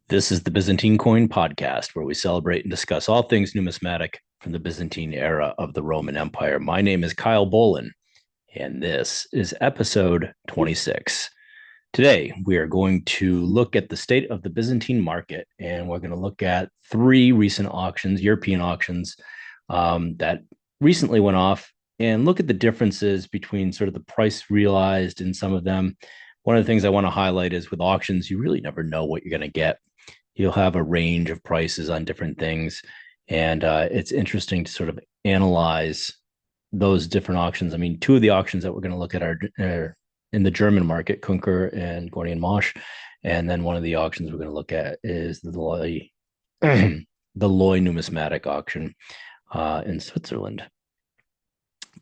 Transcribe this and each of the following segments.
This is the Byzantine Coin Podcast, where we celebrate and discuss all things numismatic from the Byzantine era of the Roman Empire. My name is Kyle Bolin, and this is episode 26. Today, we are going to look at the state of the Byzantine market, and we're going to look at three recent auctions, European auctions, that recently went off, and look at the differences between sort of the price realized in some of them. One of the things I want to highlight is with auctions, you really never know what you're going to get. You'll have a range of prices on different things, and it's interesting to sort of analyze those different auctions. I mean, two of the auctions that we're going to look at are in the German market, Kunker and Gordian Mosch. And then one of the auctions we're going to look at is the Leu numismatic auction in Switzerland.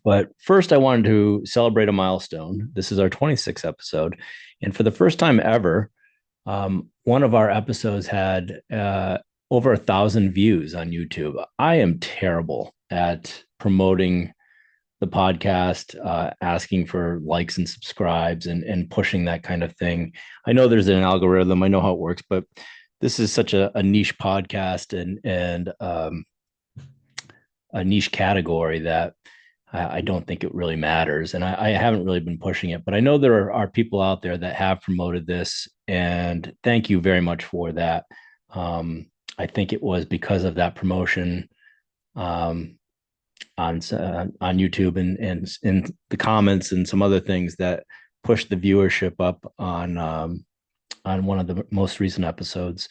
But first, I wanted to celebrate a milestone. This is our 26th episode. And for the first time ever, one of our episodes had over 1,000 views on YouTube. I am terrible at promoting the podcast, asking for likes and subscribes and pushing that kind of thing. I know there's an algorithm. I know how it works, but this is such a niche podcast and a niche category that I don't think it really matters. And I haven't really been pushing it, but I know there are people out there that have promoted this. And thank you very much for that. I think it was because of that promotion on YouTube and in the comments and some other things that pushed the viewership up on one of the most recent episodes.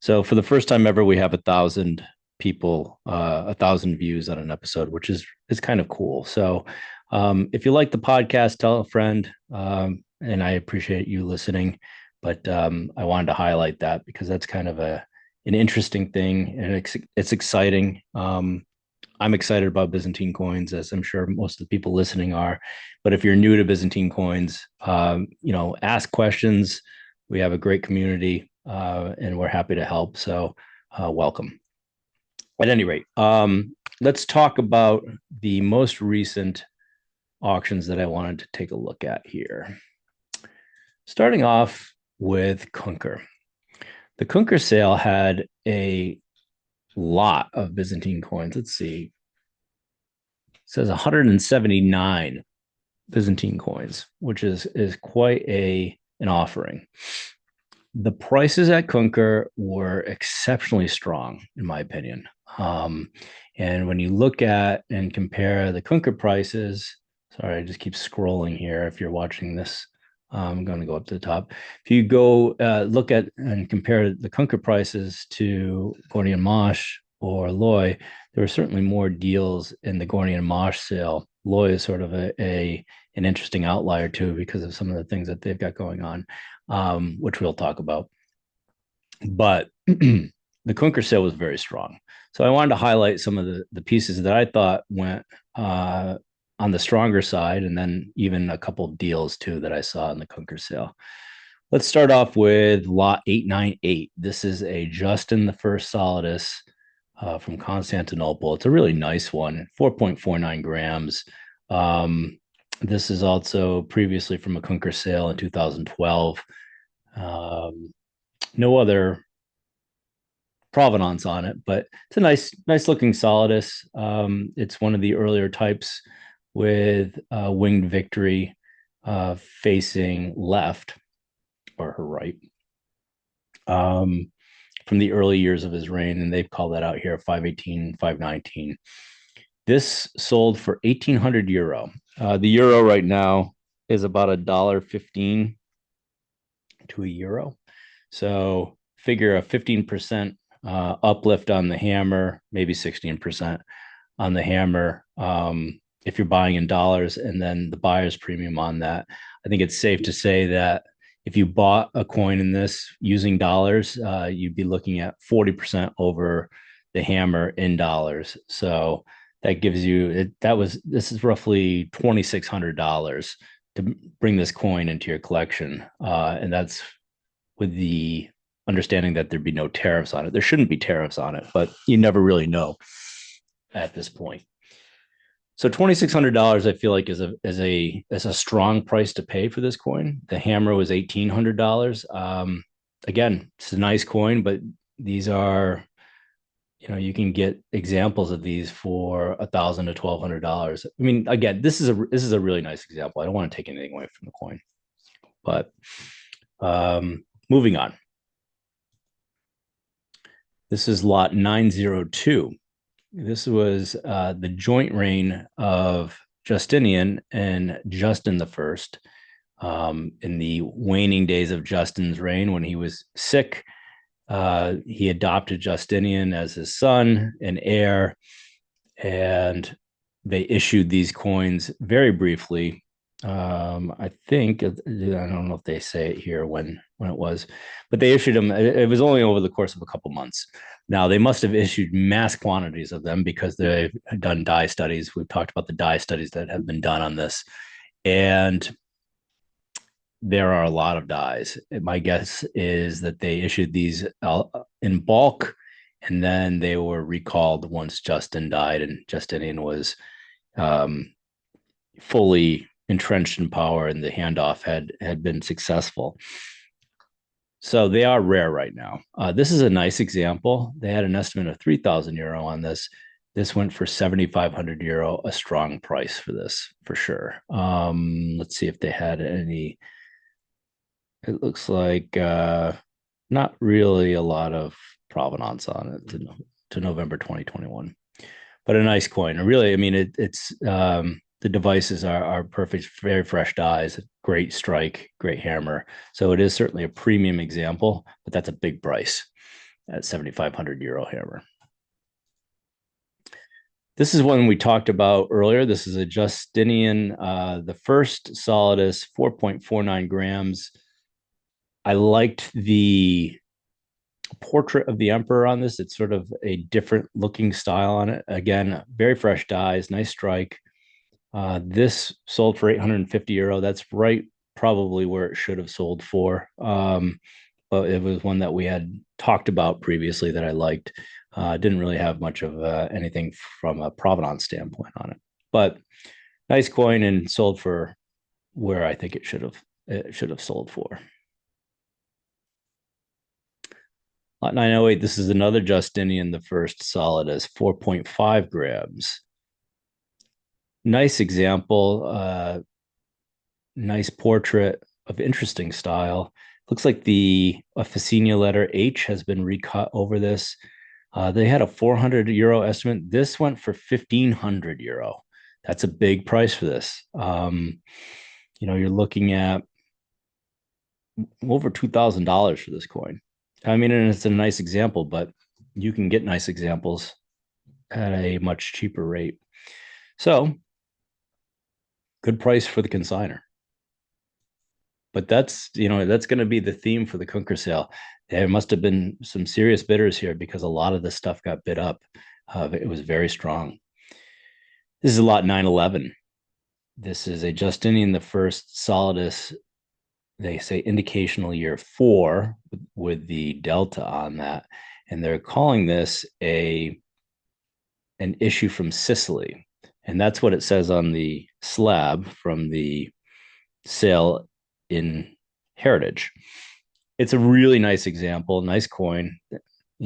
So for the first time ever, we have 1,000 people, 1,000 views on an episode, which is kind of cool. So if you like the podcast, tell a friend, and I appreciate you listening. But I wanted to highlight that because that's kind of an interesting thing, and it's exciting. I'm excited about Byzantine coins, as I'm sure most of the people listening are. But if you're new to Byzantine coins, ask questions. We have a great community, and we're happy to help. So welcome. At any rate, let's talk about the most recent auctions that I wanted to take a look at here. Starting off with Kunker. The Kunker sale had a lot of Byzantine coins. Let's see. It says 179 Byzantine coins, which is quite an offering. The prices at Kunker were exceptionally strong, in my opinion. And when you look at and compare the Kunker prices, sorry, I just keep scrolling here. If you're watching this, I'm going to go up to the top. If you go look at and compare the Kunker prices to Gordian Mosch or Leu, there were certainly more deals in the Gordian Mosch sale. Leu is sort of an interesting outlier too because of some of the things that they've got going on, which we'll talk about. But the Kunker sale was very strong. So I wanted to highlight some of the pieces that I thought went on the stronger side, and then even a couple of deals too that I saw in the Kunker sale. Let's start off with lot 898. This is a Justin I Solidus from Constantinople. It's a really nice one, 4.49 grams. This is also previously from a Kunker sale in 2012. No other provenance on it, but it's a nice looking Solidus. It's one of the earlier types with winged victory facing left or her right from the early years of his reign, and they've called that out here 518, 519. This sold for 1,800 euro. The euro right now is about $1.15 to a euro. So figure a 15% uplift on the hammer, maybe 16% on the hammer if you're buying in dollars, and then the buyer's premium on that. I think it's safe to say that if you bought a coin in this using dollars, you'd be looking at 40% over the hammer in dollars. So that gives you this is roughly $2,600 to bring this coin into your collection, and that's with the understanding that there'd be no tariffs on it. There shouldn't be tariffs on it, but you never really know at this point. So $2,600, I feel like is a strong price to pay for this coin. The hammer was $1,800. again, it's a nice coin, but these are, you can get examples of these for $1,000 to $1,200. I mean, again, this is a really nice example. I don't want to take anything away from the coin, but moving on. This is lot 902. This was the joint reign of Justinian and Justin the First. In the waning days of Justin's reign, when he was sick, he adopted Justinian as his son and heir, and they issued these coins very briefly. I think I don't know if they say it here when it was, but they issued them. It was only over the course of a couple months. Now they must have issued mass quantities of them because they've done dye studies. We've talked about the dye studies that have been done on this, and there are a lot of dyes. My guess is that they issued these in bulk, and then they were recalled once Justin died and Justinian was um, fully entrenched in power, and the handoff had been successful. So they are rare right now. This is a nice example. They had an estimate of €3,000 on this. This went for €7,500, a strong price for this for sure. Let's see if they had any. It looks like not really a lot of provenance on it to November 2021, but a nice coin. Really, I mean, it's the devices are perfect, very fresh dies, great strike, great hammer. So it is certainly a premium example, but that's a big price at €7,500 hammer. This is one we talked about earlier. This is a Justinian, the first Solidus, 4.49 grams. I liked the portrait of the emperor on this. It's sort of a different looking style on it. Again, very fresh dies, nice strike. This sold for €850. That's right, probably where it should have sold for. But it was one that we had talked about previously that I liked. Didn't really have much of anything from a provenance standpoint on it, but nice coin and sold for where I think it should have sold for. Lot 908, this is another Justinian the First Solidus, 4.5 grams. Nice example, nice portrait of interesting style. Looks like the Officina letter H has been recut over this. They had a €400 estimate. This went for €1,500. That's a big price for this. You're looking at over $2,000 for this coin. I mean, and it's a nice example, but you can get nice examples at a much cheaper rate. So, good price for the consigner. But that's going to be the theme for the Kunker sale. There must have been some serious bidders here because a lot of the stuff got bid up. It was very strong. This is a lot 911. This is a Justinian the First Solidus. They say indicational year 4 with the delta on that, and they're calling this an issue from Sicily, and that's what it says on the slab from the sale in Heritage. It's a really nice example, nice coin.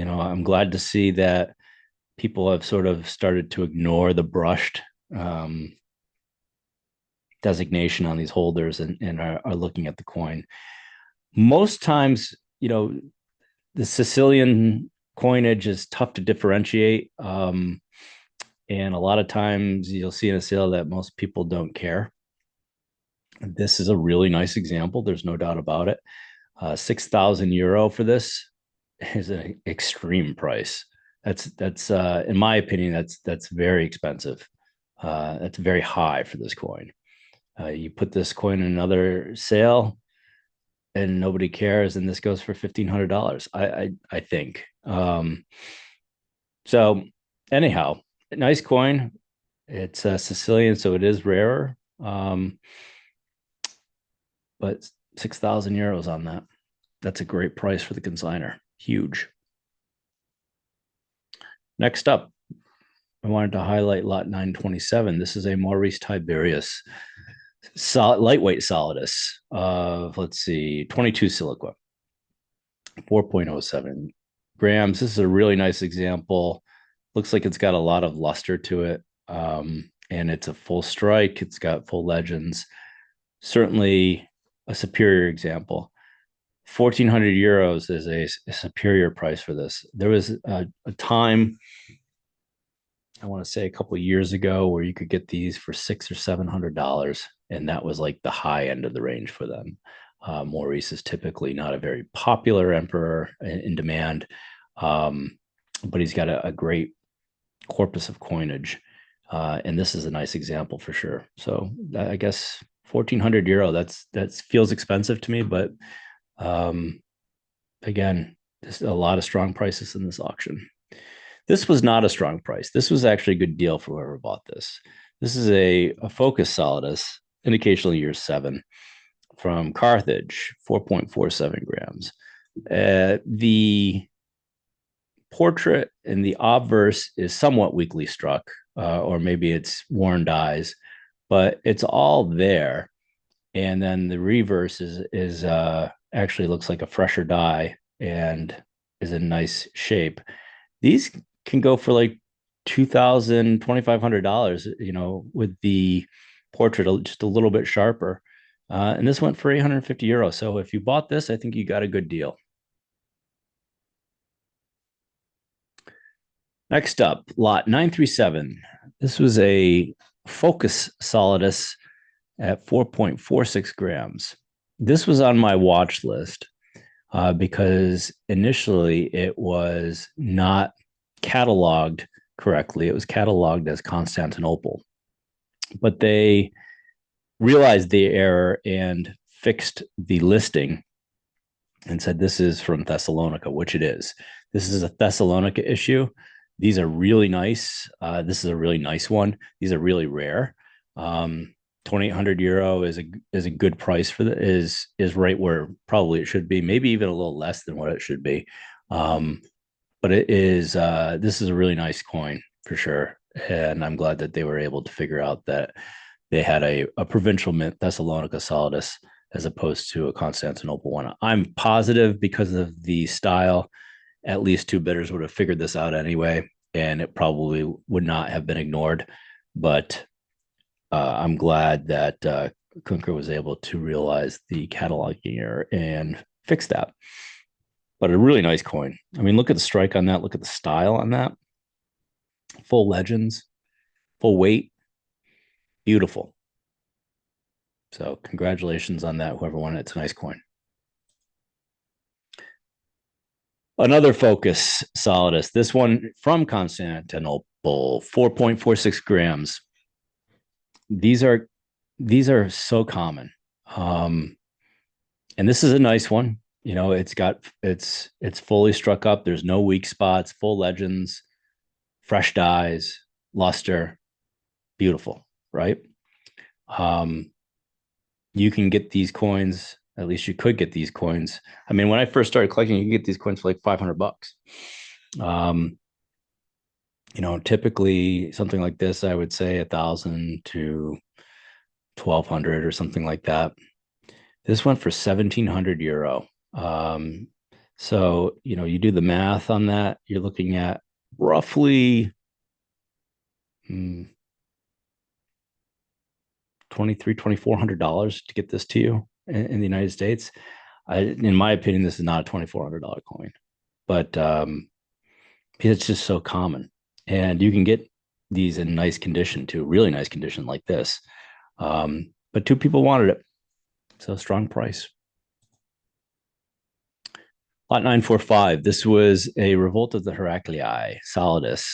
I'm glad to see that people have sort of started to ignore the brushed designation on these holders and are looking at the coin. Most times, the Sicilian coinage is tough to differentiate. And a lot of times you'll see in a sale that most people don't care. This is a really nice example. There's no doubt about it. €6,000 for this is an extreme price. That's in my opinion, that's very expensive. That's very high for this coin. You put this coin in another sale and nobody cares, and this goes for $1,500. I think. So anyhow, nice coin. It's Sicilian, so it is rarer. But €6,000 on that. That's a great price for the consigner. Huge. Next up, I wanted to highlight lot 927. This is a Maurice Tiberius lightweight Solidus of, let's see, 22 siliqua. 4.07 grams. This is a really nice example. Looks like it's got a lot of luster to it. And it's a full strike. It's got full legends. Certainly a superior example. 1,400 euros is a superior price for this. There was a time, I want to say a couple of years ago, where you could get these for $600 or $700, and that was like the high end of the range for them. Maurice is typically not a very popular emperor in demand, but he's got a great corpus of coinage, and this is a nice example for sure. So I guess 1,400 euro. That feels expensive to me, but um, again, there's a lot of strong prices in this auction. This was not a strong price. This was actually a good deal for whoever bought this. This is a Focus Solidus, indicational year 7 from Carthage, 4.47 grams. The portrait in the obverse is somewhat weakly struck, or maybe it's worn dies, but it's all there. And then the reverse is actually looks like a fresher die and is in nice shape. These can go for like $2,000, $2,500, with the portrait just a little bit sharper. And this went for 850 euros. So if you bought this, I think you got a good deal. Next up, lot 937. This was a Focus Solidus at 4.46 grams. This was on my watch list because initially it was not cataloged correctly. It was cataloged as Constantinople, but they realized the error and fixed the listing and said this is from Thessalonica, which it is. This is a Thessalonica issue. These are really nice. This is a really nice one. These are really rare. 2,800 euro is a good price for the is right where probably it should be. Maybe even a little less than what it should be. But it is this is a really nice coin for sure, and I'm glad that they were able to figure out that they had a provincial mint Thessalonica Solidus as opposed to a Constantinople one. I'm positive because of the style, at least two bidders would have figured this out anyway, and it probably would not have been ignored. But I'm glad that Kunker was able to realize the cataloging error and fix that. But a really nice coin. I mean, look at the strike on that. Look at the style on that. Full legends, full weight, beautiful. So congratulations on that, whoever won it. It's a nice coin. Another Focus Solidus. This one from Constantinople, 4.46 grams. These are so common. And this is a nice one. It's fully struck up. There's no weak spots, full legends, fresh dies, luster, beautiful, right? You can get these coins, at least you could get these coins. I mean, when I first started collecting, you could get these coins for like $500. Typically something like this, I would say 1,000 to 1,200 or something like that. This went for 1,700 euro. So, you do the math on that, you're looking at roughly 2,400 to get this to you in the United States. In my opinion, this is not a $2,400 coin, but it's just so common. And you can get these in nice condition too, really nice condition like this. But two people wanted it. So strong price. Lot 945. This was a Revolt of the Heraclii, Solidus.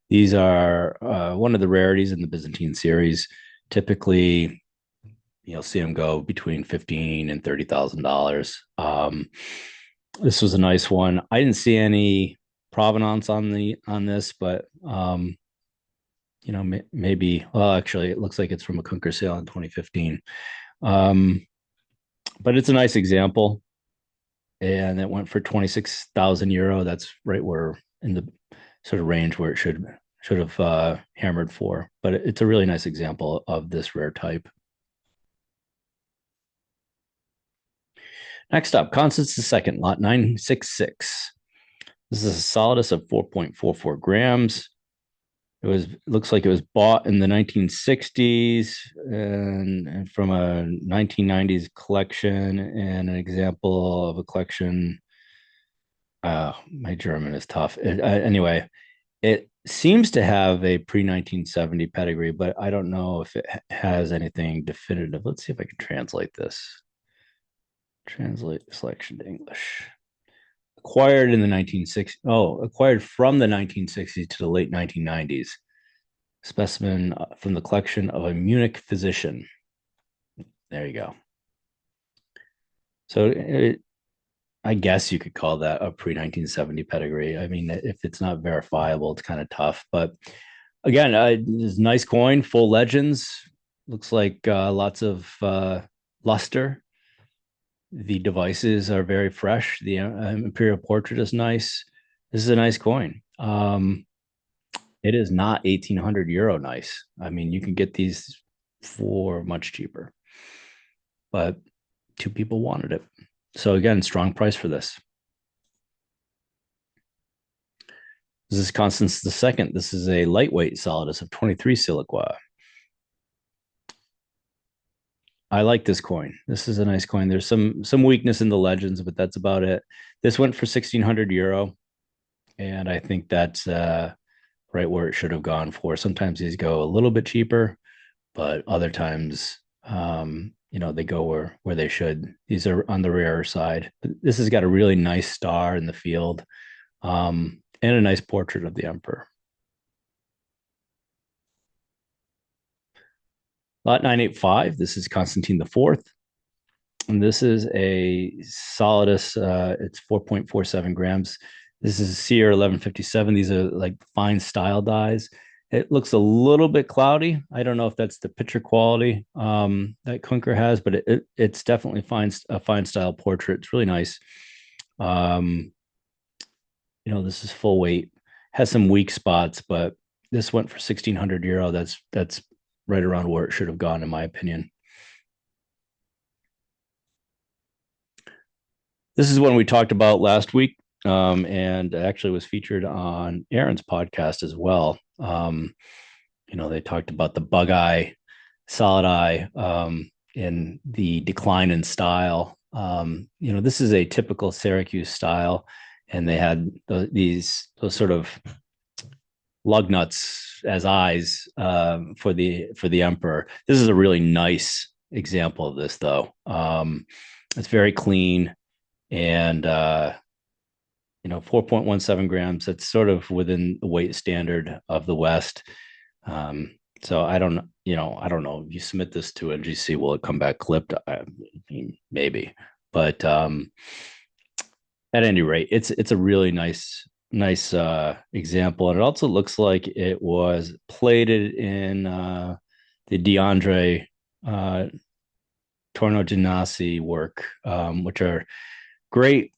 These are one of the rarities in the Byzantine series. Typically, you'll see them go between $15,000 and $30,000. This was a nice one. I didn't see any provenance on this, but maybe. Well, actually, it looks like it's from a Kunker sale in 2015. But it's a nice example, and it went for 26,000 euro. That's right where in the sort of range where it should have hammered for. But it's a really nice example of this rare type. Next up, Constance II, lot 966. This is a solidus of 4.44 grams. Looks like it was bought in the 1960s and from a 1990s collection and an example of a collection. My German is tough. Anyway, it seems to have a pre 1970 pedigree, but I don't know if it has anything definitive. Let's see if I can translate this. Translate selection to English. Acquired in the 1960s. Oh, acquired from the 1960s to the late 1990s. Specimen from the collection of a Munich physician. There you go. So I guess you could call that a pre 1970 pedigree. I mean, if it's not verifiable, it's kind of tough. But again, it's a nice coin, full legends. Looks like lots of luster. The devices are very fresh. The imperial portrait is nice. This is a nice coin. It is not 1,800 euro nice. I mean, you can get these for much cheaper, but two people wanted it. So again, strong price for this. This is Constance II. This is a lightweight solidus of 23 siliqua. I like this coin. This is a nice coin. There's some weakness in the legends, but that's about it. This went for 1,600 euro, and I think that's right where it should have gone for. Sometimes these go a little bit cheaper, but other times, they go where they should. These are on the rarer side. But this has got a really nice star in the field, and a nice portrait of the emperor. Lot 985. This is Constantine IV. And this is a solidus. It's 4.47 grams. This is Sear 1157. These are like fine style dies. It looks a little bit cloudy. I don't know if that's the picture quality that Kunker has, but it's definitely a fine style portrait. It's really nice. This is full weight. Has some weak spots, but this went for 1,600 euro. That's right around where it should have gone, in my opinion. This is one we talked about last week, and actually was featured on Aaron's podcast as well. They talked about the bug eye, solid eye, in the decline in style. This is a typical Syracuse style, and they had those sort of lug nuts as eyes for the emperor. This is a really nice example of this, though. It's very clean, and 4.17 grams. That's sort of within the weight standard of the West. So I don't know. If you submit this to NGC, will it come back clipped? I mean, maybe, but at any rate, it's a really nice example, and it also looks like it was plated in the DeAndre Tornogenasi work, which are great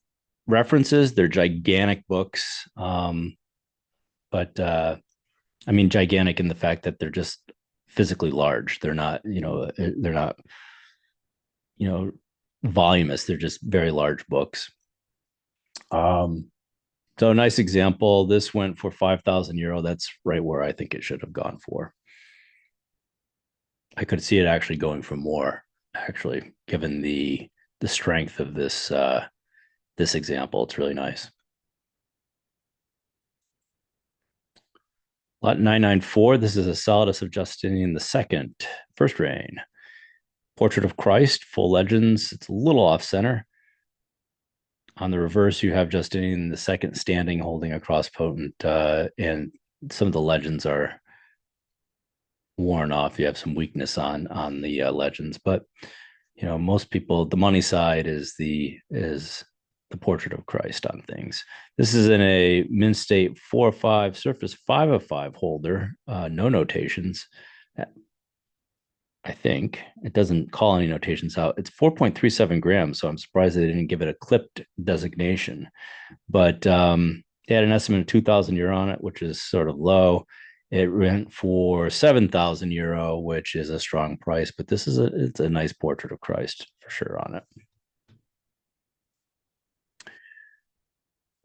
references. They're gigantic books, but I mean, gigantic in the fact that they're just physically large. They're not, voluminous. They're just very large books. So a nice example. This went for 5,000 euro. That's right where I think it should have gone for. I could see it actually going for more, actually, given the strength of this this example. It's really nice. Lot 994. This is a solidus of Justinian II, first reign. Portrait of Christ, full legends. It's a little off center. On the reverse, you have Justinian II standing, holding a cross potent, and some of the legends are worn off. You have some weakness on the legends, but most people, the money side is the portrait of Christ on things. This is in a Mint State 405 surface 505 holder, no notations. I think it doesn't call any notations out. It's 4.37 grams, so I'm surprised they didn't give it a clipped designation. But they had an estimate of 2,000 euro on it, which is sort of low. It went for 7,000 euro, which is a strong price. But it's a nice portrait of Christ for sure on it.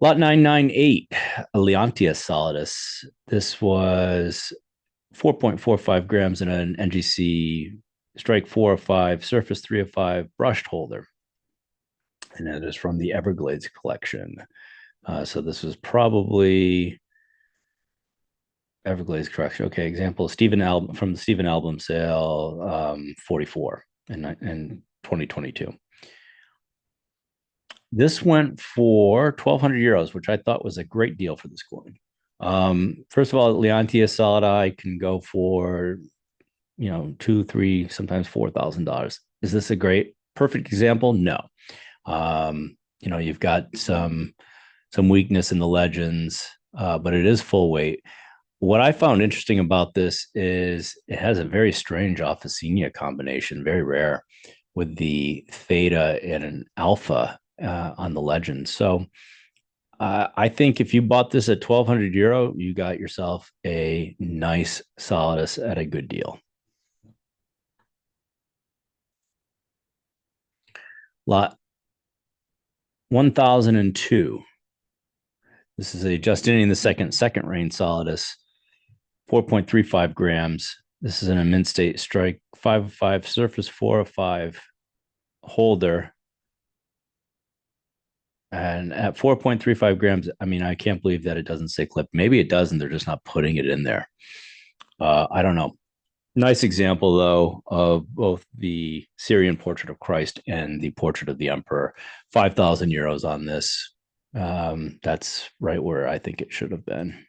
Lot 998, Leontia solidus. This was 4.45 grams in an NGC strike 4 of 5, surface 3 of 5, brushed holder. And that is from the Everglades collection. So this was probably Everglades collection. Okay, example Stephen album from the Stephen album sale, 44 in 2022. This went for 1,200 euros, which I thought was a great deal for this coin. First of all, Leontia Solidi can go for, two, three, sometimes $4,000. Is this a great, perfect example? No. You've got some weakness in the legends, but it is full weight. What I found interesting about this is it has a very strange Officina combination, very rare, with the theta and an alpha on the legend. So I think if you bought this at 1,200 euro, you got yourself a nice Solidus at a good deal. Lot 1002. This is a Justinian II second reign Solidus, 4.35 grams. This is in a mint state strike, 5 of 5, surface 4 of 5, holder. And at 4.35 grams, I mean, I can't believe that it doesn't say clip. Maybe it does, and they're just not putting it in there. I don't know. Nice example, though, of both the Syrian portrait of Christ and the portrait of the emperor. 5,000 euros on this. That's right where I think it should have been.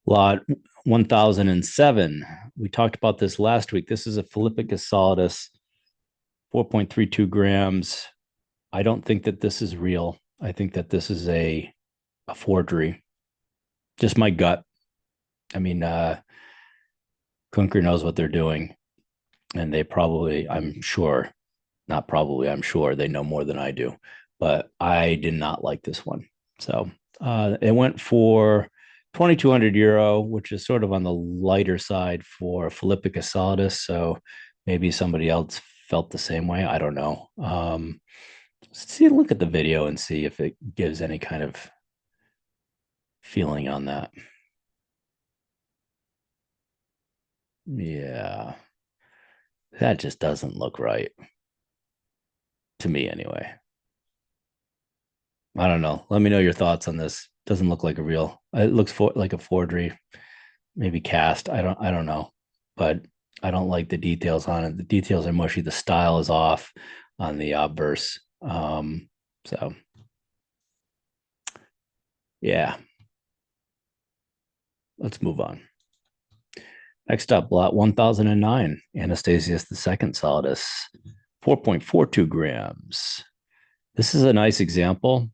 Lot 1007. We talked about this last week. This is a Philippicus solidus, 4.32 grams. I don't think that this is real. I think that this is a forgery. Just my gut. I mean, Kunker knows what they're doing, and they probably, I'm sure, not probably, I'm sure they know more than I do. But I did not like this one. So it went for 2,200 euro, which is sort of on the lighter side for Philippicus solidus. So maybe somebody else felt the same way. I don't know. See, look at the video and see if it gives any kind of feeling on that. Yeah, that just doesn't look right to me anyway. I don't know. Let me know your thoughts on this. Doesn't look like a real. It looks like a forgery, maybe cast. I don't know, but I don't like the details on it. The details are mushy. The style is off on the obverse. So yeah, let's move on. Next up, lot 1009, Anastasius II solidus, 4.42 grams. This is a nice example.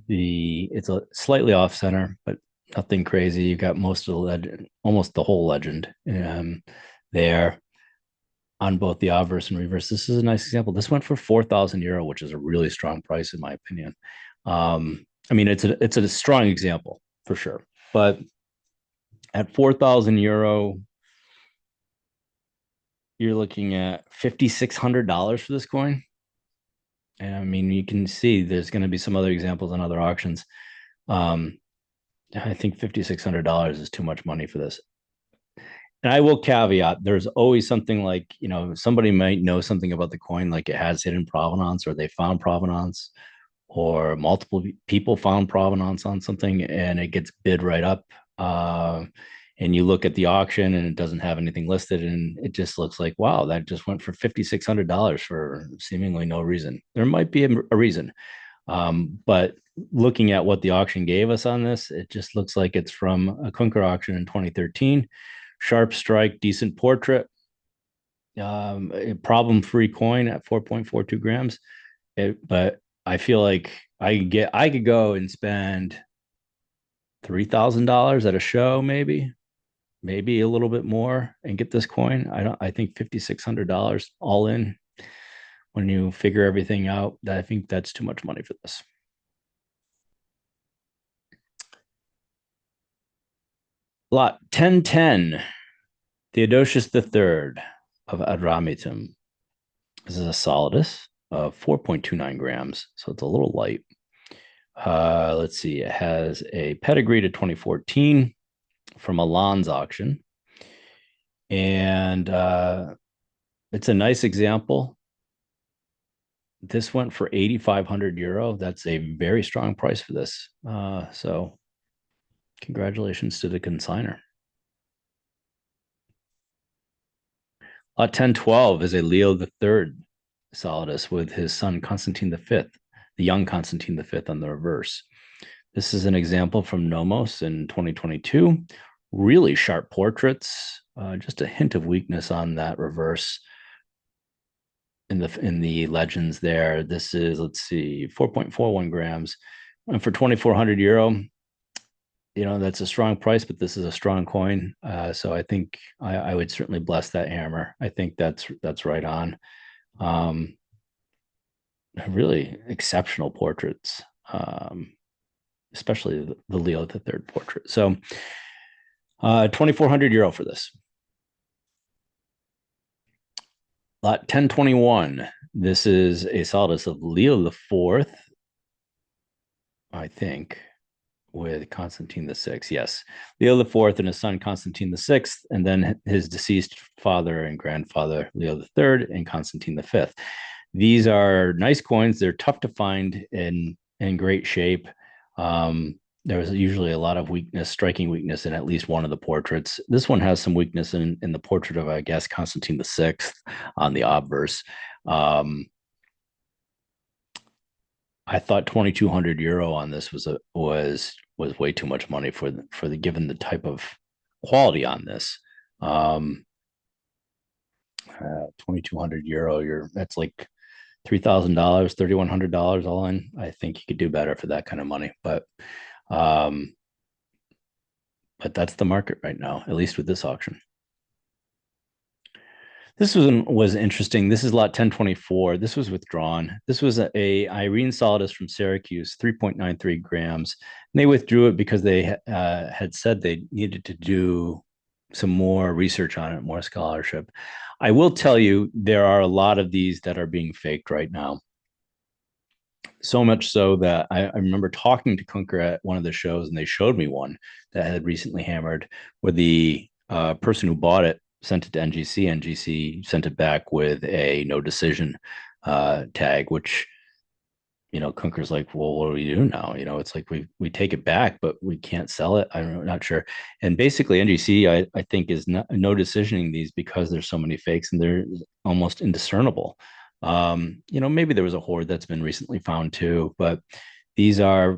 It's a slightly off center, but nothing crazy. You got most of the legend, almost the whole legend there on both the obverse and reverse. This is a nice example. This went for 4,000 euro, which is a really strong price in my opinion. I mean, it's a strong example for sure, but at 4,000 euro, you're looking at $5,600 for this coin. And I mean, you can see there's going to be some other examples on other auctions. I think $5,600 is too much money for this. And I will caveat, there's always something like, somebody might know something about the coin, like it has hidden provenance, or they found provenance, or multiple people found provenance on something, and it gets bid right up. And you look at the auction and it doesn't have anything listed, and it just looks like, wow, that just went for $5,600 for seemingly no reason. There might be a reason. But looking at what the auction gave us on this, it just looks like it's from a Kunker auction in 2013. Sharp strike, decent portrait, a problem-free coin at 4.42 grams. But I feel like I could go and spend $3,000 at a show, maybe a little bit more, and get this coin. I think $5,600 all in, when you figure everything out, I think that's too much money for this. Lot 1010, Theodosius III of Adramitum. This is a solidus of 4.29 grams, so it's a little light. Let's see, it has a pedigree to 2014 from a Lons auction. And it's a nice example. This went for 8,500 euro. That's a very strong price for this. So congratulations to the consigner. Lot 1012 is a Leo III solidus with his son Constantine V, the young Constantine V on the reverse. This is an example from Nomos in 2022. Really sharp portraits, just a hint of weakness on that reverse in the legends there. This is, let's see, 4.41 grams. And for 2,400 euro, that's a strong price, but this is a strong coin. So I think I would certainly bless that hammer. I think that's right on. Um, really exceptional portraits, especially the Leo III portrait. So 2,400 euro for this. Lot 1021. This is a solidus of Leo IV, I think, with Constantine VI. Yes, Leo IV and his son Constantine VI, and then his deceased father and grandfather Leo III and Constantine V. These are nice coins. They're tough to find in great shape. There was usually a lot of weakness, striking weakness in at least one of the portraits. This one has some weakness in the portrait of, I guess, Constantine VI on the obverse. I thought 2,200 euro on this was way too much money for the given the type of quality on this. 2,200 euro, that's like $3,000, $3,100 all in. I think you could do better for that kind of money, um, but that's the market right now, at least with this auction. This was interesting. This is lot 1024. This was withdrawn. This was a Irene Solidus from Syracuse, 3.93 grams. And they withdrew it because they had said they needed to do some more research on it, more scholarship. I will tell you, there are a lot of these that are being faked right now. So much so that I remember talking to Kunker at one of the shows, and they showed me one that had recently hammered, where the person who bought it sent it to NGC. NGC sent it back with a no decision tag, which Kunker's like, well, what do we do now? It's like we take it back, but we can't sell it. I'm not sure. And basically, NGC I think is no decisioning these because there's so many fakes and they're almost indiscernible. Maybe there was a hoard that's been recently found too, but these are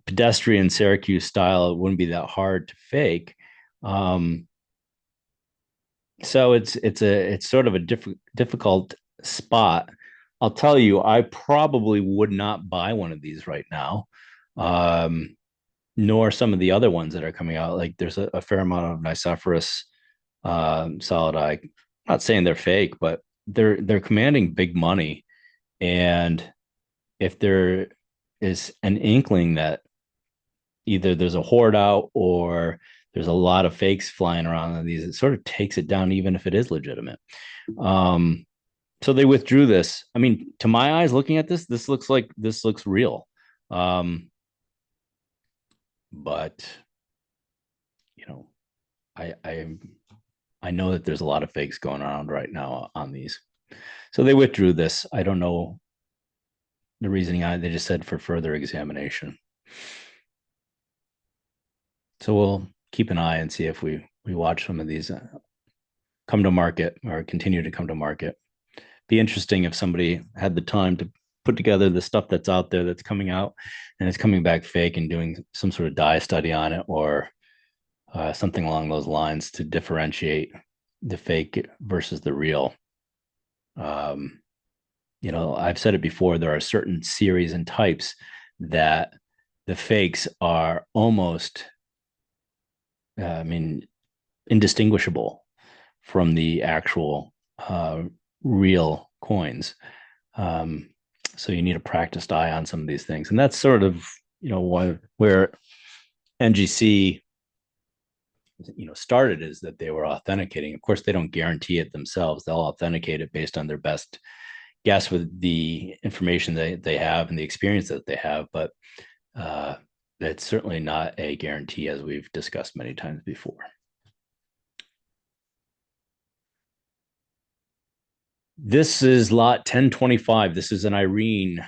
pedestrian Syracuse style. It wouldn't be that hard to fake. So it's sort of a difficult spot. I'll tell you, I probably would not buy one of these right now, um, nor some of the other ones that are coming out. Like there's a fair amount of Nicephorus solid eye. I'm not saying they're fake, but they're commanding big money. And if there is an inkling that either there's a hoard out or there's a lot of fakes flying around on these, it sort of takes it down, even if it is legitimate. So they withdrew this. I mean, to my eyes, looking at this looks real. But you know, I know that there's a lot of fakes going around right now on these. So they withdrew this. I don't know the reasoning on it. They just said for further examination. So we'll keep an eye and see if we watch some of these come to market or continue to come to market. Be interesting if somebody had the time to put together the stuff that's out there that's coming out and it's coming back fake and doing some sort of dye study on it or something along those lines to differentiate the fake versus the real. I've said it before, there are certain series and types that the fakes are almost, indistinguishable from the actual real coins. So you need a practiced eye on some of these things. And that's sort of, where NGC, started, is that they were authenticating. Of course, they don't guarantee it themselves. They'll authenticate it based on their best guess with the information that they have and the experience that they have. But uh, it's certainly not a guarantee, as we've discussed many times before. This is lot 1025. This is an Irene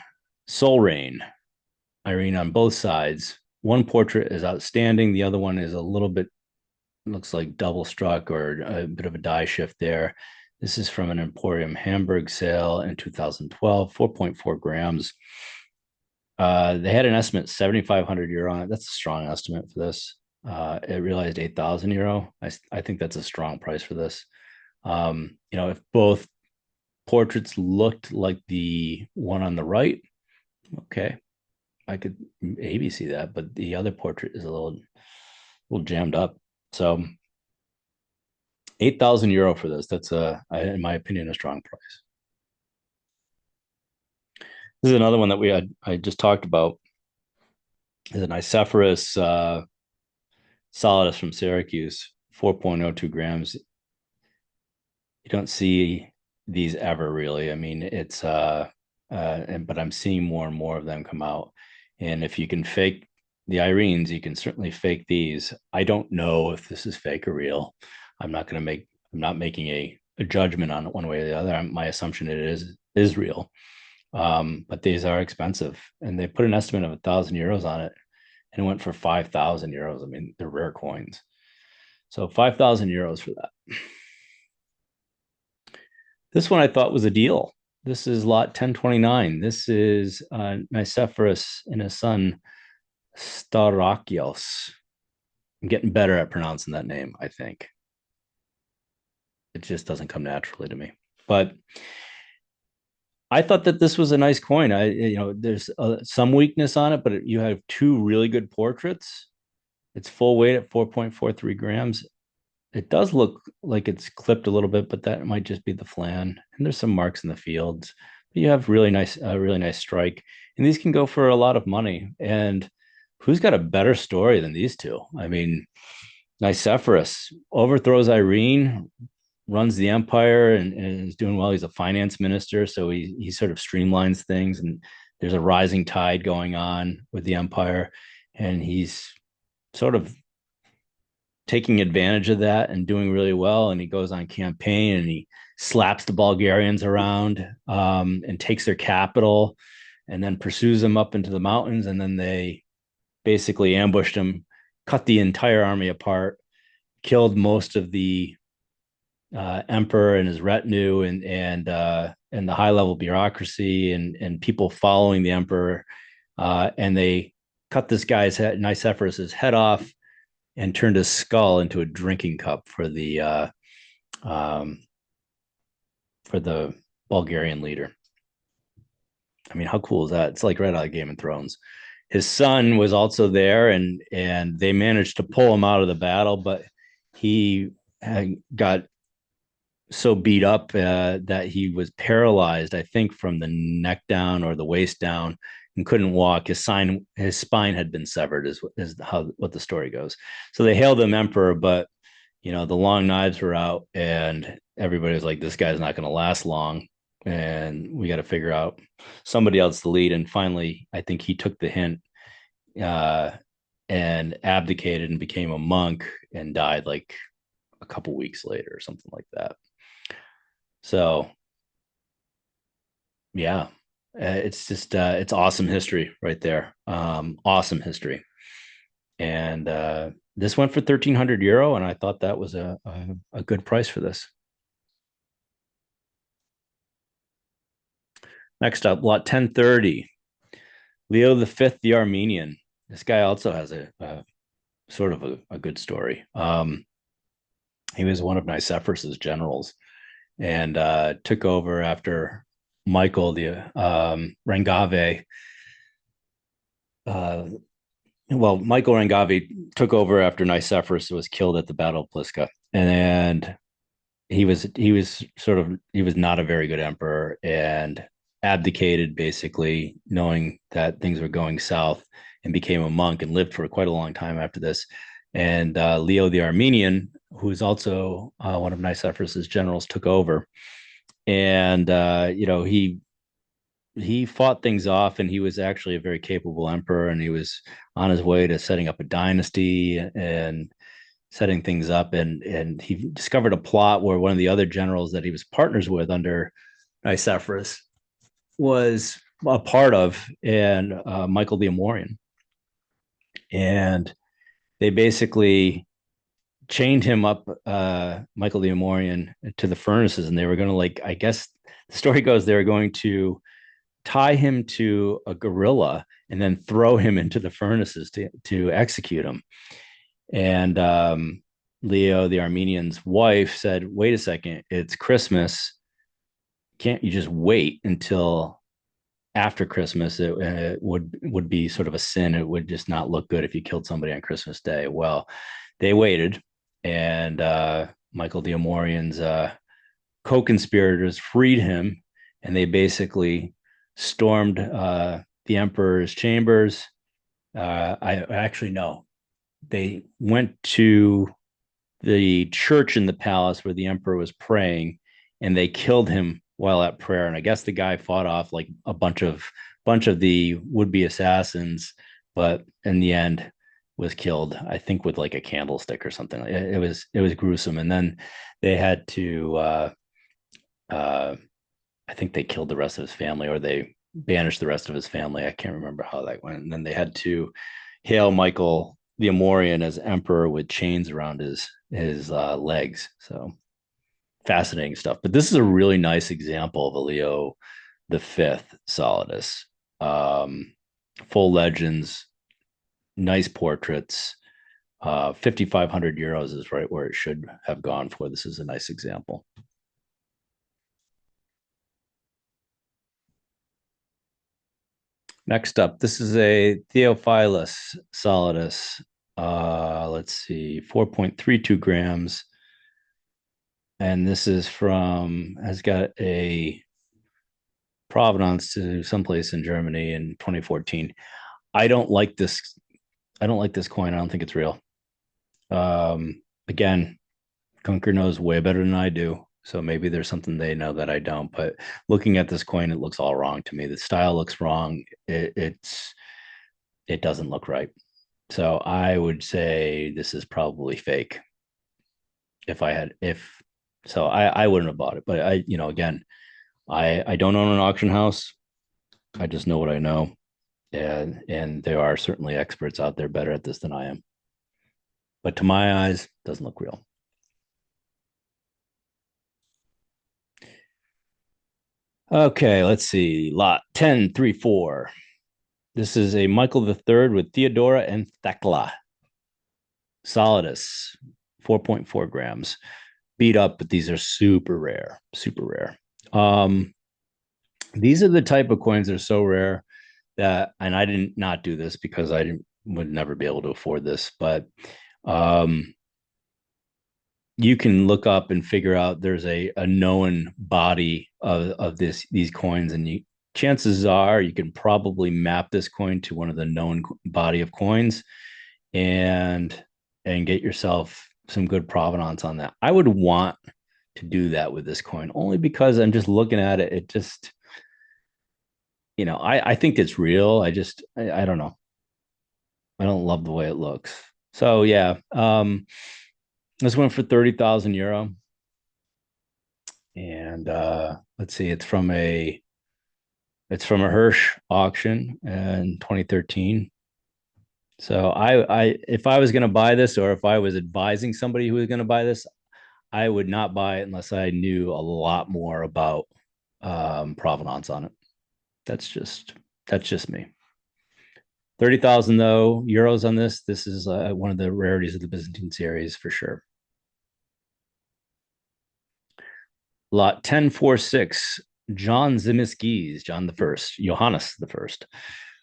Soul Rain. Irene on both sides. One portrait is outstanding. The other one is a little bit, looks like double struck or a bit of a die shift there. This is from an Emporium Hamburg sale in 2012, 4.4 grams. They had an estimate 7,500 euro on it. That's a strong estimate for this. It realized 8,000 euro. I think that's a strong price for this. If both portraits looked like the one on the right, okay, I could maybe see that, but the other portrait is a little jammed up. So 8,000 euro for this. That's in my opinion, a strong price. This is another one that I just talked about. Is a Nicephorus solidus from Syracuse, 4.02 grams. You don't see these ever really. I mean, it's but I'm seeing more and more of them come out. And if you can fake the Irenes, you can certainly fake these. I don't know if this is fake or real. I'm not making a judgment on it one way or the other. My assumption it is real. But these are expensive, and they put an estimate of 1,000 euros on it, and it went for 5,000 euros. I mean, they're rare coins. So 5,000 euros for that. This one I thought was a deal. This is lot 1029. This is Nicephorus and his son Starakios. I'm getting better at pronouncing that name, I think. It just doesn't come naturally to me. But I thought that this was a nice coin. There's some weakness on it, but you have two really good portraits. It's full weight at 4.43 grams. It does look like it's clipped a little bit, but that might just be the flan. And there's some marks in the fields. But you have really nice strike. And these can go for a lot of money. And who's got a better story than these two? I mean, Nicephorus overthrows Irene, runs the empire, and is doing well. He's a finance minister, so he sort of streamlines things. And there's a rising tide going on with the empire, and he's sort of taking advantage of that and doing really well. And he goes on campaign and he slaps the Bulgarians around and takes their capital, and then pursues them up into the mountains. And then they basically ambushed him, cut the entire army apart, killed most of the emperor and his retinue and the high level bureaucracy and people following the emperor. And they cut this guy's head, Nicephorus's head off, and turned his skull into a drinking cup for the Bulgarian leader. I mean, how cool is that? It's like right out of Game of Thrones. His son was also there, and they managed to pull him out of the battle, but he got so beat up that he was paralyzed, I think, from the neck down or the waist down, and couldn't walk. His spine had been severed, is what the story goes. So they hailed him emperor, but the long knives were out, and everybody was like, "This guy's not going to last long, and we got to figure out somebody else to lead." And finally, I think he took the hint and abdicated and became a monk and died like a couple weeks later or something like that. So yeah, it's just it's awesome history right there. Awesome history. And this went for 1,300 euro, and I thought that was a good price for this. Next up, lot 1030, Leo V, the Armenian. This guy also has a sort of a good story. He was one of Nicephorus's generals, and took over after Michael the Rangave. Michael Rangave took over after Nicephorus was killed at the Battle of Pliska, and he was not a very good emperor and abdicated, basically knowing that things were going south, and became a monk and lived for quite a long time after this. And Leo the Armenian, who's also one of Nicephorus's generals, took over. And he he fought things off, and he was actually a very capable emperor, and he was on his way to setting up a dynasty and setting things up. And he discovered a plot where one of the other generals that he was partners with under Nicephorus was a part of, and Michael the Amorian. And they basically chained him up, Michael the Amorian, to the furnaces, and they were going to, like, I guess the story goes, they were going to tie him to a gorilla and then throw him into the furnaces to execute him. And Leo, the Armenian's wife, said, "Wait a second, it's Christmas. Can't you just wait until after Christmas? It would be sort of a sin. It would just not look good if you killed somebody on Christmas Day." Well, they waited, and Michael the Amorian's co-conspirators freed him, and they basically stormed the emperor's chambers. I actually know they went to the church in the palace where the emperor was praying, and they killed him while at prayer. And I guess the guy fought off like a bunch of the would-be assassins, but in the end was killed, I think, with like a candlestick or something. It was gruesome. And then they had to uh I think they killed the rest of his family, or they banished the rest of his family. I can't remember how that went. And then they had to hail Michael the Amorian as emperor with chains around his legs. So fascinating stuff. But this is a really nice example of a Leo the Fifth Solidus. Um, Full legends, nice portraits. 5,500 euros is right where it should have gone for. This is a nice example. Next up, this is a Theophilus Solidus. Let's see, 4.32 grams. And this is has got a provenance to someplace in Germany in 2014. I don't like this. I don't like this coin. I don't think it's real. Again, Kunker knows way better than I do. So maybe there's something they know that I don't. But looking at this coin, it looks all wrong to me. The style looks wrong. It doesn't look right. So I would say this is probably fake. If so, I wouldn't have bought it. But again, I don't own an auction house. I just know what I know. And there are certainly experts out there better at this than I am. But to my eyes, it doesn't look real. Okay, let's see. Lot 1034. This is a Michael III with Theodora and Thecla. Solidus, 4.4 grams. Beat up, but these are super rare. Super rare. These are the type of coins that are so rare that, and I didn't not do this because would never be able to afford this, but you can look up and figure out there's a known body of these coins, and chances are you can probably map this coin to one of the known body of coins and get yourself some good provenance on that. I would want to do that with this coin only because I'm just looking at it. It just, I think it's real. I don't know. I don't love the way it looks. So yeah, this went for 30,000 euro. And let's see, it's from a Hirsch auction in 2013. So if I was going to buy this, or if I was advising somebody who was going to buy this, I would not buy it unless I knew a lot more about provenance on it. That's just me. 30,000 though euros on this. This is one of the rarities of the Byzantine series for sure. Lot 1046, John Zimiskis, John the First, Johannes the First.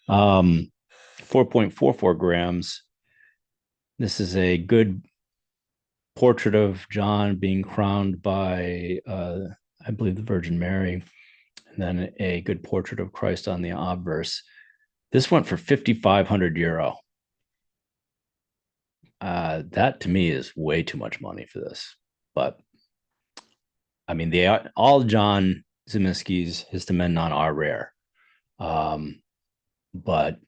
4.44 grams. This is a good portrait of John being crowned by, I believe, the Virgin Mary, and then a good portrait of Christ on the obverse. This went for 5,500 euro. That to me is way too much money for this. But I mean, all John Zeminski's Histomenon are rare. Um, but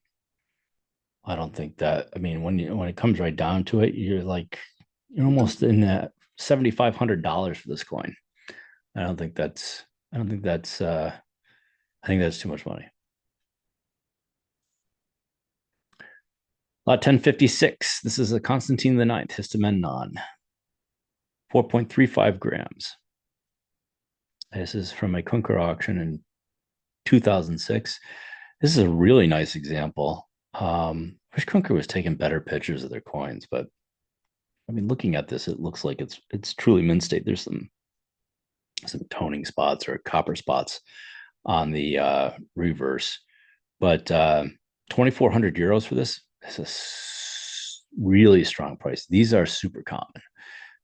I don't think that. I mean, when it comes right down to it, you're almost in that $7,500 for this coin. I don't think that's. I don't think that's. I think that's too much money. Lot 1056. This is a Constantine the Ninth Histamenon, 4.35 grams. This is from a Kunker auction in 2006. This is a really nice example. Wish Kunker was taking better pictures of their coins, but I mean, looking at this, it looks like it's truly mint state. There's some toning spots or copper spots on the reverse, but 2,400 euros for this is a really strong price. These are super common,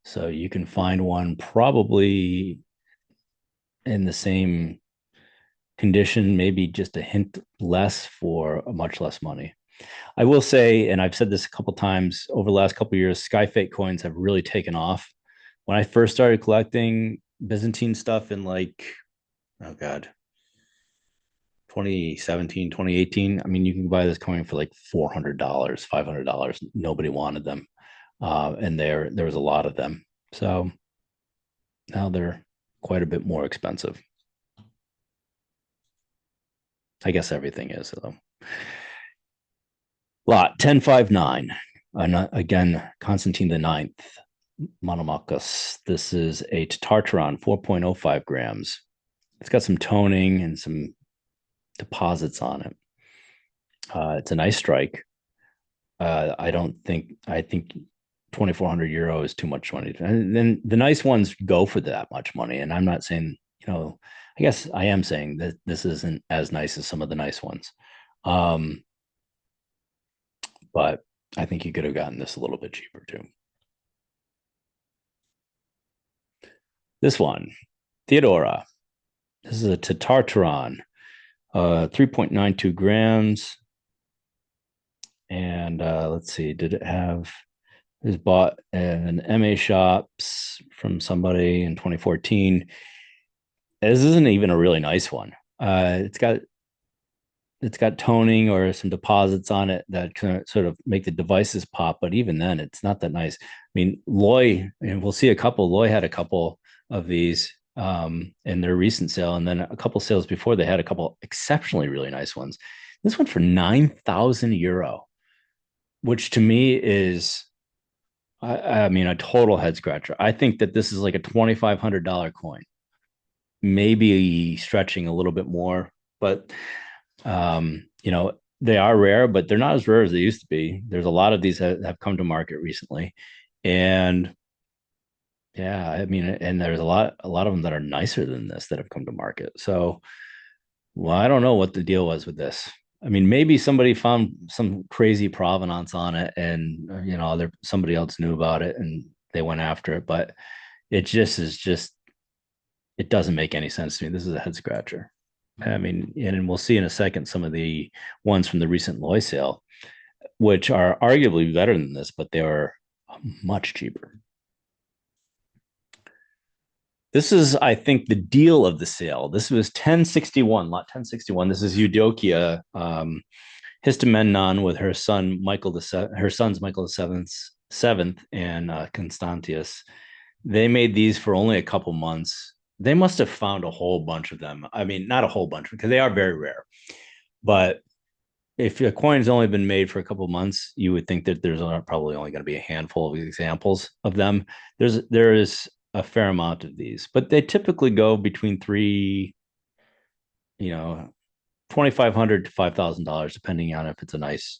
so you can find one probably in the same condition, maybe just a hint less for a much less money. I will say, and I've said this a couple times over the last couple of years, Skyfake coins have really taken off. When I first started collecting Byzantine stuff in oh God, 2017, 2018, I mean, you can buy this coin for like $400, $500. Nobody wanted them. And there was a lot of them. So now they're quite a bit more expensive. I guess everything is, though. Lot 1059. Again, Constantine the Ninth, Monomachus. This is a Tartaron, 4.05 grams. It's got some toning and some deposits on it. It's a nice strike. I think 2,400 euro is too much money. And then the nice ones go for that much money. And I'm not saying, I guess I am saying that this isn't as nice as some of the nice ones. But I think you could have gotten this a little bit cheaper too. This one, Theodora. This is a Tatartaron, 3.92 grams. And let's see, did it have, it was bought in MA shops from somebody in 2014. This isn't even a really nice one. It's got toning or some deposits on it that kind of sort of make the devices pop, but even then, it's not that nice. I mean, Leu, and we'll see a couple. Leu had a couple of these in their recent sale, and then a couple sales before they had a couple exceptionally really nice ones. This one for 9,000 euro, which to me is, I mean, a total head scratcher. I think that this is like a $2,500 coin, maybe stretching a little bit more, but they are rare, but they're not as rare as they used to be. There's a lot of these that have come to market recently, and yeah, I mean, and there's a lot of them that are nicer than this that have come to market. So, well, I don't know what the deal was with this. I mean, maybe somebody found some crazy provenance on it, and somebody else knew about it, and they went after it. But it doesn't make any sense to me. This is a head scratcher. I mean, and we'll see in a second some of the ones from the recent Loy sale, which are arguably better than this, but they are much cheaper. This is, I think, the deal of the sale. This was 1061, lot 1061. This is Eudokia, Histamenon with her son her sons Michael the seventh, and Constantius. They made these for only a couple months. They must have found a whole bunch of them. I mean, not a whole bunch because they are very rare. But if a coin's only been made for a couple months, you would think that there's probably only going to be a handful of examples of them. There is a fair amount of these, but they typically go between three, 2,500 to $5,000, depending on if it's a nice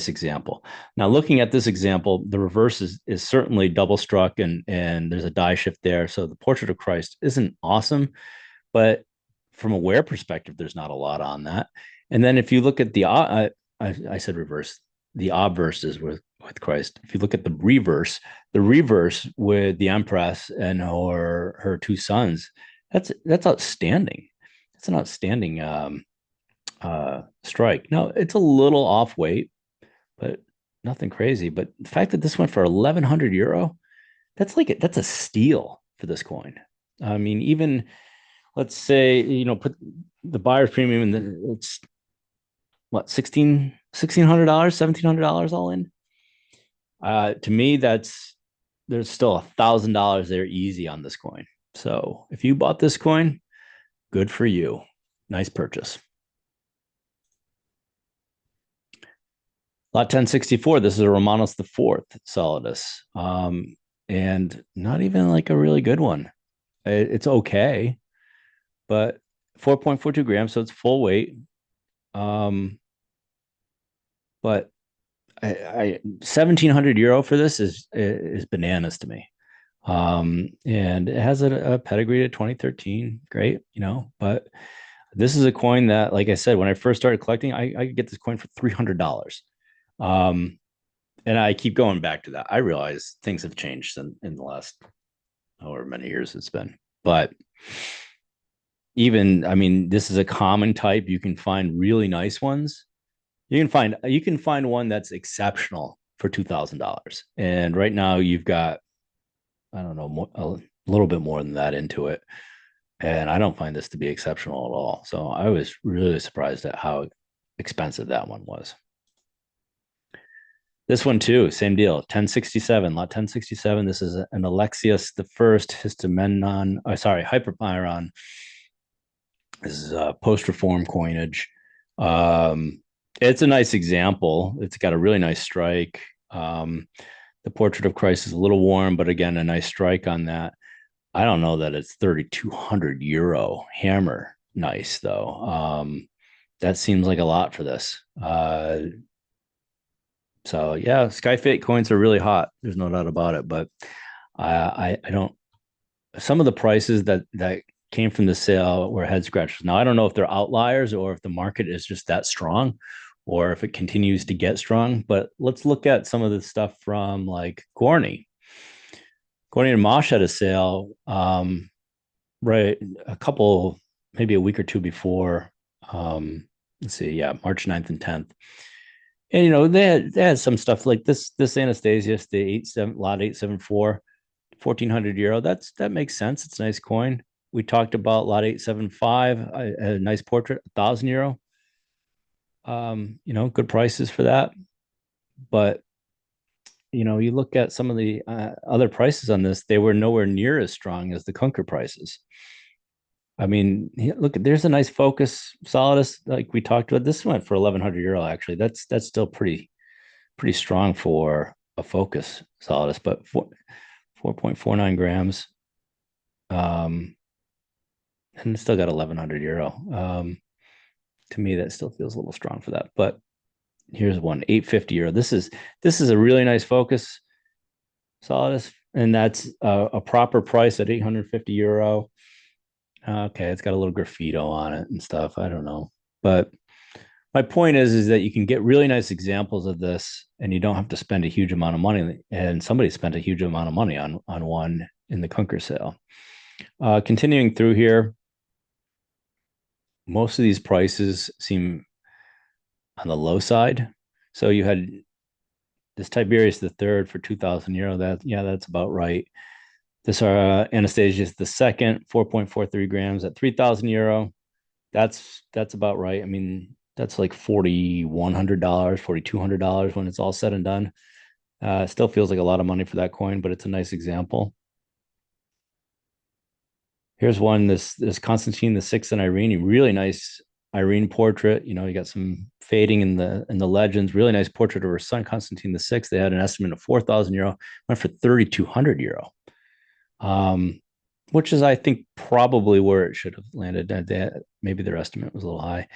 example. Now, looking at this example, the reverse is certainly double struck, and there's a die shift there. So the Portrait of Christ isn't awesome, but from a wear perspective, there's not a lot on that. And then if you look at I said reverse, the obverse is with Christ. If you look at the reverse with the Empress and her two sons, that's outstanding. That's an outstanding strike. Now it's a little off weight, but nothing crazy. But the fact that this went for 1,100 euro, that's a steal for this coin. I mean, even let's say put the buyer's premium and then what, 1600 $1,600, $1,700 all in. To me, there's still $1,000 there easy on this coin. So if you bought this coin, good for you. Nice purchase. Lot 1064. This is a Romanus the Fourth Solidus, and not even like a really good one. It's okay, but 4.42 grams, so it's full weight. But 1,700 euro for this is bananas to me. And it has a pedigree to 2013. Great, but this is a coin that, like I said, when I first started collecting, I could get this coin for $300. Um, and I keep going back to that. I realize things have changed in the last however many years it's been, but even, I mean, this is a common type. You can find really nice ones. You can find one that's exceptional for $2,000. And right now you've got, I don't know, a little bit more than that into it. And I don't find this to be exceptional at all. So I was really surprised at how expensive that one was. This one too, same deal. 1067, lot 1067. This is an Alexius the First Histomenon. Oh, sorry, Hyperpyron. This is a post-reform coinage. It's a nice example. It's got a really nice strike. The portrait of Christ is a little warm, but again, a nice strike on that. I don't know that it's 3,200 euro hammer nice though. That seems like a lot for this. So yeah, Skyfate coins are really hot. There's no doubt about it. But I don't. Some of the prices that came from the sale were head scratchers. Now I don't know if they're outliers or if the market is just that strong, or if it continues to get strong. But let's look at some of the stuff from like Gorney. Gorney and Mosh had a sale, right, a couple, maybe a week or two before. Let's see, yeah, March 9th and 10th. And they had some stuff like this Anastasius, the 87 lot 874, 1,400 euro. That makes sense. It's a nice coin. We talked about lot 875, a nice portrait, 1,000 euro. Good prices for that. But you look at some of the other prices on this, they were nowhere near as strong as the Kunker prices. I mean, look, there's a nice Focus Solidus, like we talked about. This went for 1,100 euro. Actually, that's still pretty strong for a Focus Solidus, but 4.49 grams, and it's still got 1,100 euro. To me, that still feels a little strong for that. But here's one, 850 euro. This is a really nice Focus Solidus, and that's a proper price at 850 euro. Okay, it's got a little graffito on it and stuff. I don't know, but my point is that you can get really nice examples of this, and you don't have to spend a huge amount of money. And somebody spent a huge amount of money on one in the Kunker sale. Continuing through here, most of these prices seem on the low side. So you had this Tiberius the Third for 2,000 euro. That's about right. This Anastasius the Second, 4.43 grams at 3,000 euro. That's about right. I mean, that's like $4,100, $4,200 when it's all said and done. It still feels like a lot of money for that coin, but it's a nice example. Here's one, this Constantine the Sixth and Irene, really nice Irene portrait. You got some fading in the legends. Really nice portrait of her son Constantine the Sixth. They had an estimate of 4,000 euro, went for 3,200 euro, which is, I think, probably where it should have landed. Maybe their estimate was a little high.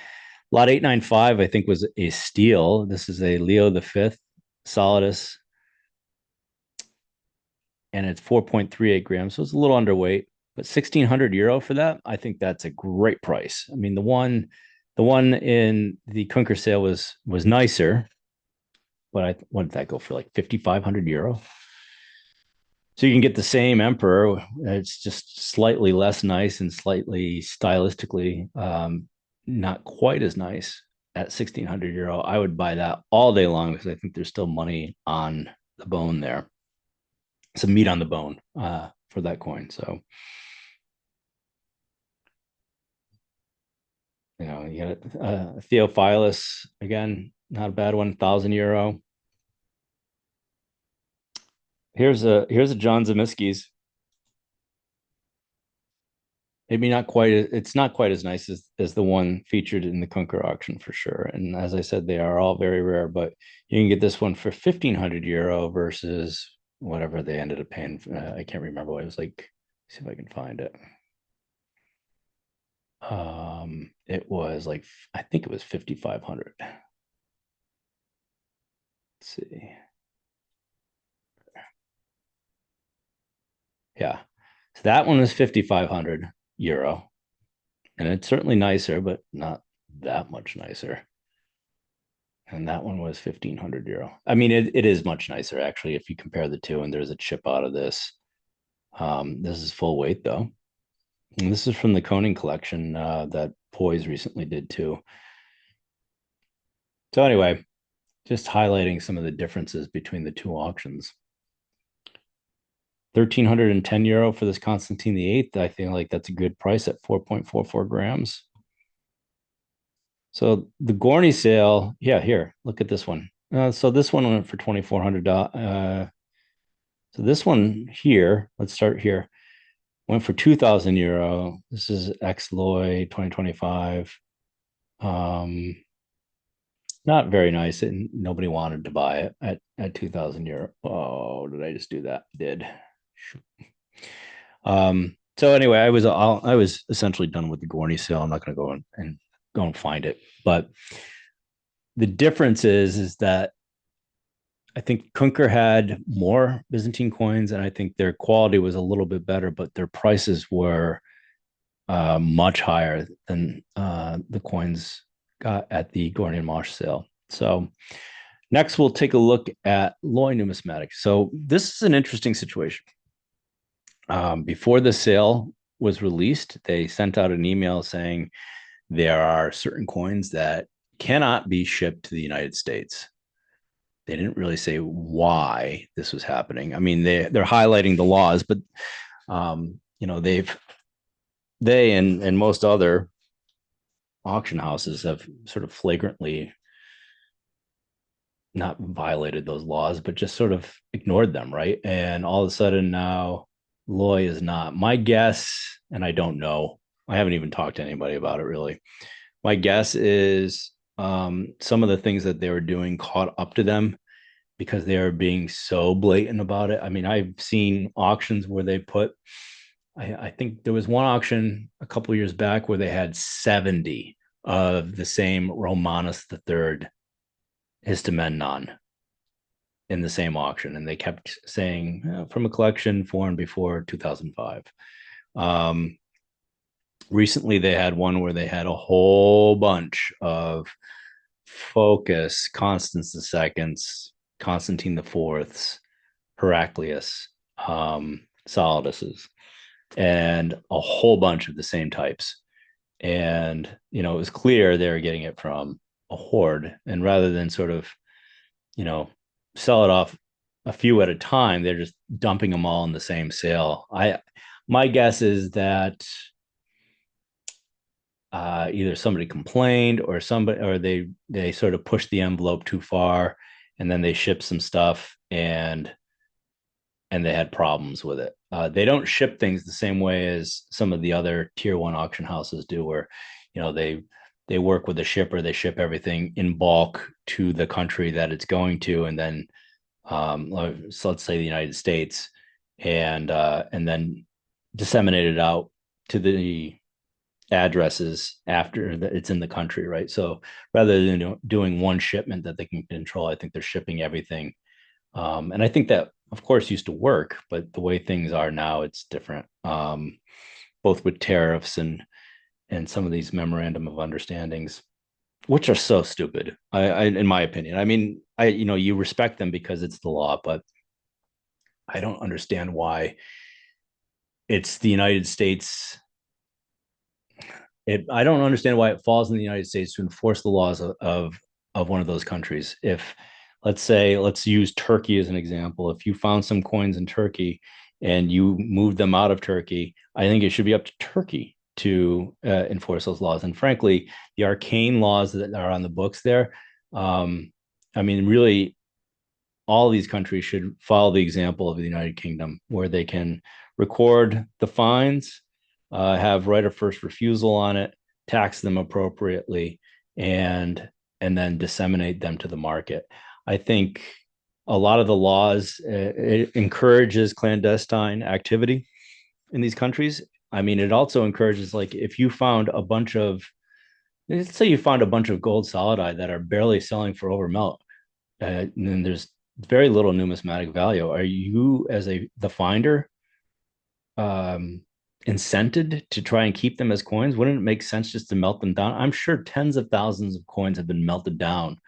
Lot 895, I think, was a steal. This is a Leo the Fifth Solidus, and it's 4.38 grams, so it's a little underweight. But 1,600 euro for that, I think that's a great price. I mean, the one in the Kunker sale was nicer, but what did that go for? Like 5,500 euro. So you can get the same Emperor. It's just slightly less nice and slightly stylistically not quite as nice at 1,600 euro. I would buy that all day long because I think there's still money on the bone there. Some meat on the bone for that coin. So You got Theophilus again, not a bad one, €1,000. Here's a John Zemisky's. Maybe not quite. It's not quite as nice as the one featured in the Kunker auction for sure. And as I said, they are all very rare. But you can get this one for €1,500 versus whatever they ended up paying. I can't remember what it was like. See if I can find it. It was like I think it was 5,500. Let's see. Yeah. So that one was €5,500. And it's certainly nicer, but not that much nicer. And that one was €1,500. I mean, it is much nicer actually if you compare the two. And there's a chip out of this. This is full weight though. And this is from the Koning collection that Poise recently did too. So anyway, just highlighting some of the differences between the two auctions. €1,310 for this Constantine VIII. I feel like that's a good price at 4.44 grams. So the Gorney sale, yeah, here, look at this one. So this one went for $2,400. So this one here, let's start here, went for €2,000. This is ex Leu 2025. Not very nice, and nobody wanted to buy it at €2,000. Oh, did I just do that? I did. So anyway, I was essentially done with the Gorney sale. I'm not going to go and find it, but the difference is that I think Kunker had more Byzantine coins, and I think their quality was a little bit better, but their prices were much higher than the coins got at the Gorney and Mosh sale. So next, we'll take a look at Leu numismatics. So this is an interesting situation. Before the sale was released, they sent out an email saying there are certain coins that cannot be shipped to the United States. They didn't really say why this was happening. I mean, they're highlighting the laws, but they and most other auction houses have sort of flagrantly not violated those laws, but just sort of ignored them, right? And all of a sudden now, Leu is not. My guess, and I don't know, I haven't even talked to anybody about it really. My guess is some of the things that they were doing caught up to them because they are being so blatant about it. I mean, I've seen auctions where they put, I think there was one auction a couple of years back where they had 70 of the same Romanus III Histomenon in the same auction. And they kept saying from a collection for and before 2005. Recently, they had one where they had a whole bunch of Focus, Constance the Seconds, Constantine the Fourths, Heraclius, Solidus's, and a whole bunch of the same types. And it was clear they were getting it from a hoard, and rather than sort of sell it off a few at a time, they're just dumping them all in the same sale. My guess is that either somebody complained or they sort of pushed the envelope too far, and then they shipped some stuff and they had problems with it. They don't ship things the same way as some of the other tier one auction houses do, where they work with the shipper. They ship everything in bulk to the country that it's going to, and then so let's say the United States, and then disseminate it out to the addresses after it's in the country, right? So rather than doing one shipment that they can control, I think they're shipping everything. And I think that, of course, used to work, but the way things are now, it's different. Both with tariffs and some of these memorandum of understandings, which are so stupid. In my opinion, I mean, you respect them because it's the law, but I don't understand why it's the United States. I don't understand why it falls in the United States to enforce the laws of one of those countries. If let's use Turkey as an example. If you found some coins in Turkey and you moved them out of Turkey, I think it should be up to Turkey to enforce those laws. And frankly, the arcane laws that are on the books there, I mean, really, all these countries should follow the example of the United Kingdom, where they can record the fines, have right of first refusal on it, tax them appropriately, and and then disseminate them to the market. I think a lot of the laws it encourages clandestine activity in these countries. I mean, it also encourages, like, if you found a bunch of, let's say you found a bunch of gold solidi that are barely selling for over melt, and there's very little numismatic value. Are you, as the finder, um, incented to try and keep them as coins? Wouldn't it make sense just to melt them down? I'm sure tens of thousands of coins have been melted down,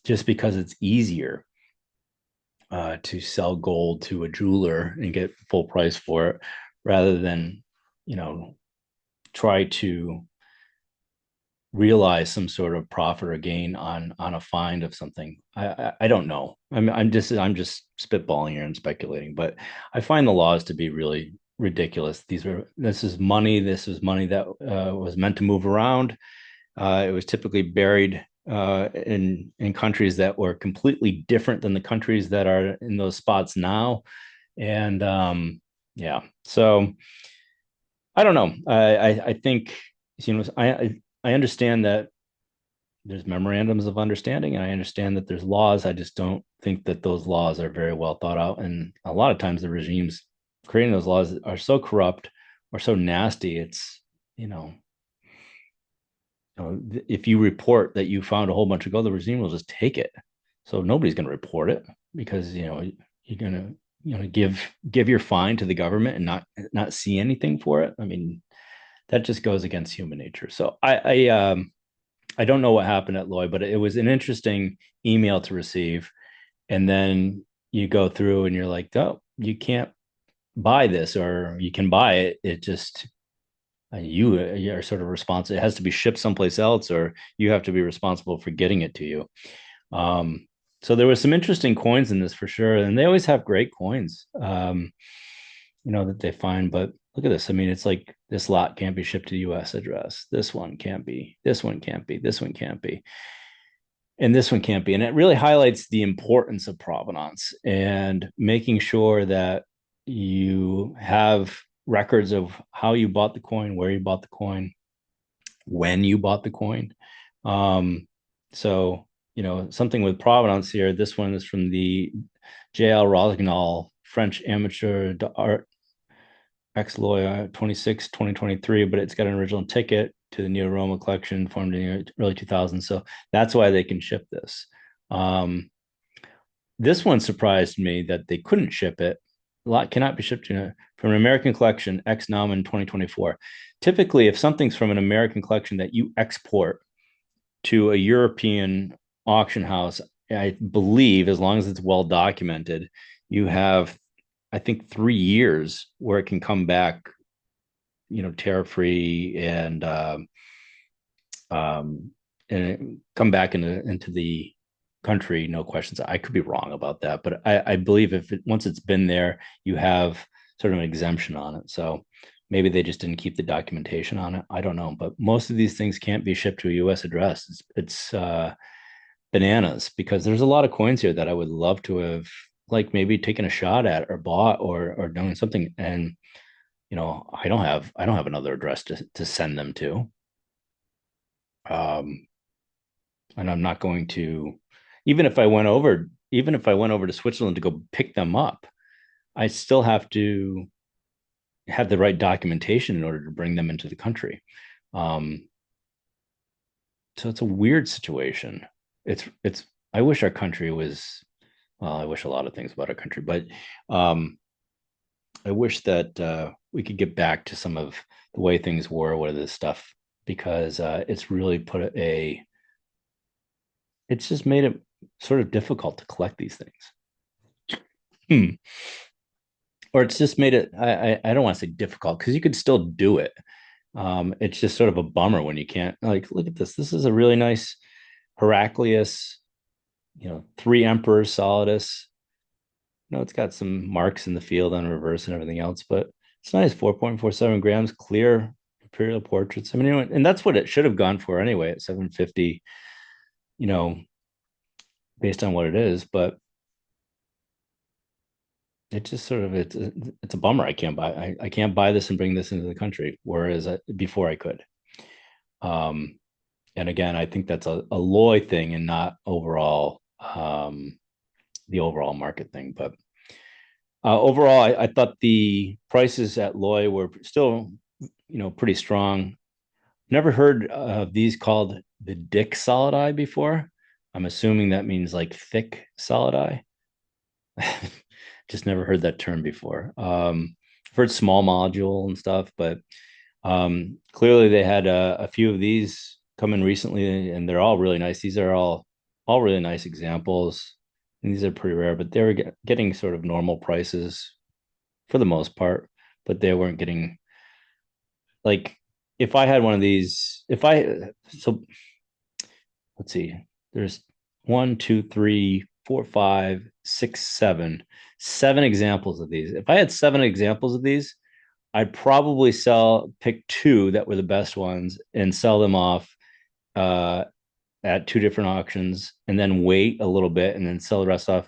just because it's easier to sell gold to a jeweler and get full price for it, rather than, you know, try to realize some sort of profit or gain on a find of something. I don't know. I'm just spitballing here and speculating, but I find the laws to be really ridiculous. This is money. This is money that was meant to move around. It was typically buried in countries that were completely different than the countries that are in those spots now. And yeah, so I don't know. I think, I understand that there's memorandums of understanding, and I understand that there's laws. I just don't think that those laws are very well thought out. And a lot of times the regimes creating those laws are so corrupt or so nasty. It's, you know, if you report that you found a whole bunch of gold, the regime will just take it. So nobody's going to report it, because, you're going to, give your fine to the government and not see anything for it. I mean, that just goes against human nature. So I don't know what happened at Lloyd, but it was an interesting email to receive. And then you go through and you're like, oh, you can't buy this, or you can buy it. It just, you are sort of responsible. It has to be shipped someplace else, or you have to be responsible for getting it to you. Um, so there was some interesting coins in this for sure, and they always have great coins, that they find. But look at this. I mean, it's like this lot can't be shipped to U.S. address. This one can't be. This one can't be. This one can't be. And this one can't be. And it really highlights the importance of provenance and making sure that you have records of how you bought the coin, where you bought the coin, when you bought the coin. So, something with provenance here. This one is from the J.L. Rossignol French Amateur d'Art ex Loya 26, 2023, but it's got an original ticket to the Neo Roma collection formed in the early 2000s. So that's why they can ship this. This one surprised me that they couldn't ship it. A lot cannot be shipped from an American collection ex nom in 2024. Typically, if something's from an American collection that you export to a European auction house, I believe, as long as it's well documented, you have, I think, 3 years where it can come back, tariff free, and come back into the country, no questions. I could be wrong about that, but I believe once it's been there, you have sort of an exemption on it. So maybe they just didn't keep the documentation on it. I don't know, but most of these things can't be shipped to a U.S. address. It's bananas, because there's a lot of coins here that I would love to have, like, maybe taken a shot at, or bought, or done something. And I don't have another address to send them to. Um, and I'm not going to, even if I went over to Switzerland to go pick them up, I still have to have the right documentation in order to bring them into the country. Um, so it's a weird situation. It's I wish our country was, well, I wish a lot of things about our country, but I wish that we could get back to some of the way things were with this stuff, because it's really it's just made it sort of difficult to collect these things. Hmm. Or it's just made it, I don't want to say difficult, because you could still do it. It's just sort of a bummer when you can't, like, look at this. This is a really nice Heraclius, three emperors solidus. It's got some marks in the field on reverse and everything else, but It's nice, 4.47 grams, clear imperial portraits. I mean, and that's what it should have gone for anyway at 750, you know, based on what it is. But it just sort of it's a bummer. I can't buy this and bring this into the country, whereas before I could. Um, and again, I think that's a Loy thing and not overall the overall market thing. But overall, I thought the prices at Loy were still, pretty strong. Never heard of these called the Dick solid eye before. I'm assuming that means like thick solid eye. Just never heard that term before. I've heard small module and stuff, but clearly they had a few of these come in recently, and they're all really nice. These are all really nice examples. And these are pretty rare, but they were getting sort of normal prices for the most part, but they weren't getting like if I had one of these, if I so let's see, there's one, two, three, four, five, six, seven examples of these. If I had seven examples of these, I'd probably pick two that were the best ones and sell them off uh, at two different auctions and then wait a little bit and then sell the rest off.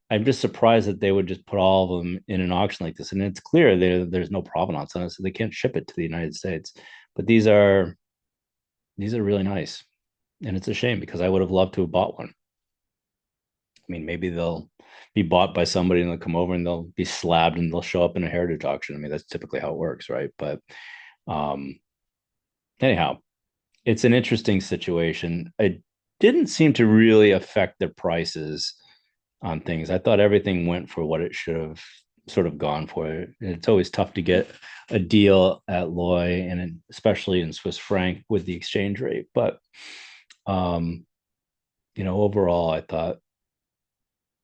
I'm just surprised that they would just put all of them in an auction like this. And it's clear there's no provenance on it, so they can't ship it to the United States. But these are really nice. And it's a shame because I would have loved to have bought one. I mean, maybe they'll be bought by somebody and they'll come over and they'll be slabbed and they'll show up in a heritage auction. I mean, that's typically how it works, right? But um, anyhow, it's an interesting situation. It didn't seem to really affect the prices on things. I thought everything went for what it should have sort of gone for. It's always tough to get a deal at Loy and especially in Swiss franc with the exchange rate. But um, overall, I thought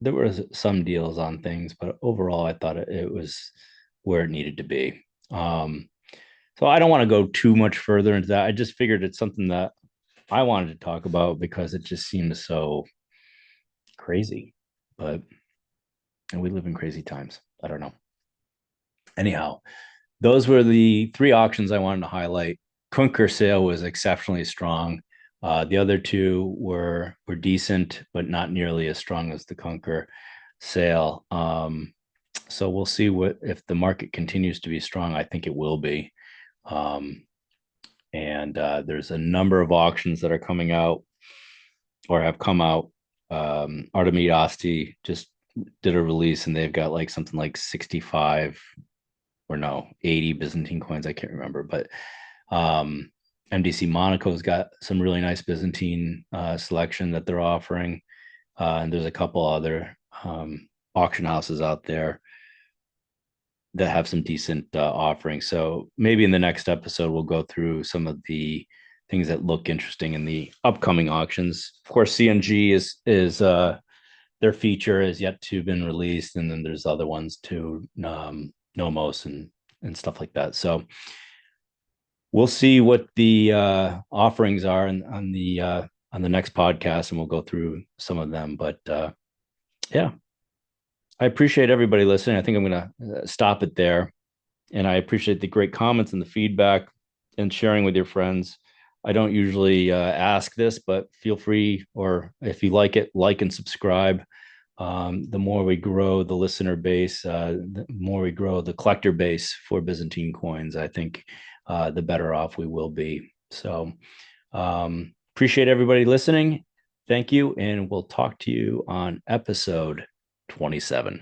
there was some deals on things, but overall, I thought it was where it needed to be. So I don't want to go too much further into that. I just figured it's something that I wanted to talk about because it just seems so crazy. But and we live in crazy times. I don't know. Anyhow, those were the three auctions I wanted to highlight. Kunker sale was exceptionally strong. The other two were decent, but not nearly as strong as the Kunker sale. So we'll see what if the market continues to be strong. I think it will be. Um, and there's a number of auctions that are coming out or have come out. Artemid Asti just did a release, and they've got like something like 65 or no 80 Byzantine coins. I can't remember, but MDC Monaco's got some really nice Byzantine selection that they're offering, and there's a couple other auction houses out there that have some decent offerings. So maybe in the next episode we'll go through some of the things that look interesting in the upcoming auctions. Of course, CNG is their feature is yet to been released, and then there's other ones too, Nomos and stuff like that. So we'll see what the offerings are on the next podcast, and we'll go through some of them. But yeah, I appreciate everybody listening. I think I'm going to stop it there. And I appreciate the great comments and the feedback and sharing with your friends. I don't usually ask this, but feel free, or if you like it, like and subscribe. The more we grow the listener base, the more we grow the collector base for Byzantine coins, I think the better off we will be. So appreciate everybody listening. Thank you. And we'll talk to you on episode 27.